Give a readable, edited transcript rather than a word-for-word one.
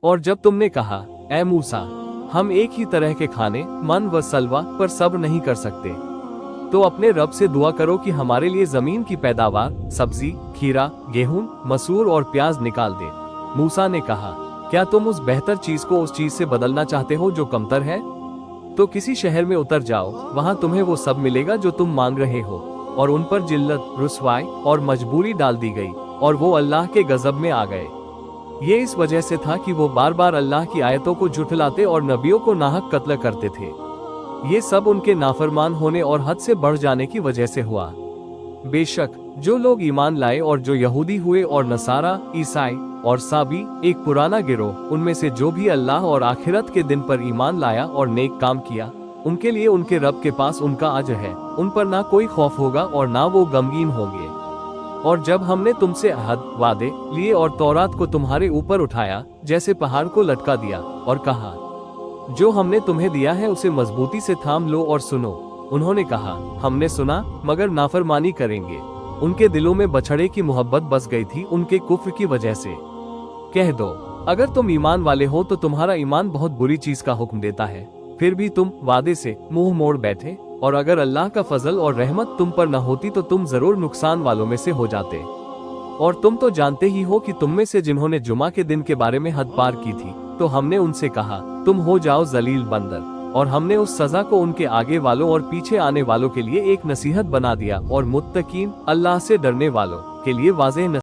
और जब तुमने कहा, ऐ मूसा, हम एक ही तरह के खाने मन व सलवा पर सब्र नहीं कर सकते, तो अपने रब से दुआ करो कि हमारे लिए जमीन की पैदावार, सब्जी, खीरा, गेहूं, मसूर और प्याज निकाल दे। मूसा ने कहा, क्या तुम उस बेहतर चीज को उस चीज से बदलना चाहते हो जो कमतर है? तो किसी शहर में उतर जाओ, वहां तुम्हें वो सब मिलेगा जो तुम मांग रहे हो। और उन पर जिल्लत, रुसवाई और मजबूरी डाल दी गई और वो अल्लाह के गजब में आ गए। ये इस वजह से था कि वो बार बार अल्लाह की आयतों को झुठलाते और नबियों को नाहक कत्ल करते थे। ये सब उनके नाफरमान होने और हद से बढ़ जाने की वजह से हुआ। बेशक जो लोग ईमान लाए और जो यहूदी हुए और नसारा, ईसाई और साबी, एक पुराना गिरोह, उनमें से जो भी अल्लाह और आखिरत के दिन पर ईमान लाया और नेक काम किया, उनके लिए उनके रब के पास उनका अजर है। उन पर ना कोई खौफ होगा और ना वो गमगीन होंगे। और जब हमने तुमसे अहद, वादे लिए और तौरात को तुम्हारे ऊपर उठाया, जैसे पहाड़ को लटका दिया और कहा, जो हमने तुम्हें दिया है उसे मजबूती से थाम लो और सुनो। उन्होंने कहा, हमने सुना मगर नाफरमानी करेंगे। उनके दिलों में बछड़े की मोहब्बत बस गई थी उनके कुफ्र की वजह से। कह दो, अगर तुम ईमान वाले हो तो तुम्हारा ईमान बहुत बुरी चीज का हुक्म देता है, फिर भी तुम वादे से मुंह मोड़ बैठे। और अगर अल्लाह का फजल और रहमत तुम पर न होती तो तुम जरूर नुकसान वालों में से हो जाते। और तुम तो जानते ही हो कि तुम में से जिन्होंने जुमा के दिन के बारे में हद पार की थी, तो हमने उनसे कहा, तुम हो जाओ जलील बंदर। और हमने उस सजा को उनके आगे वालों और पीछे आने वालों के लिए एक नसीहत बना दिया और मुत्तकीन, अल्लाह से डरने वालों के लिए वाज़ेह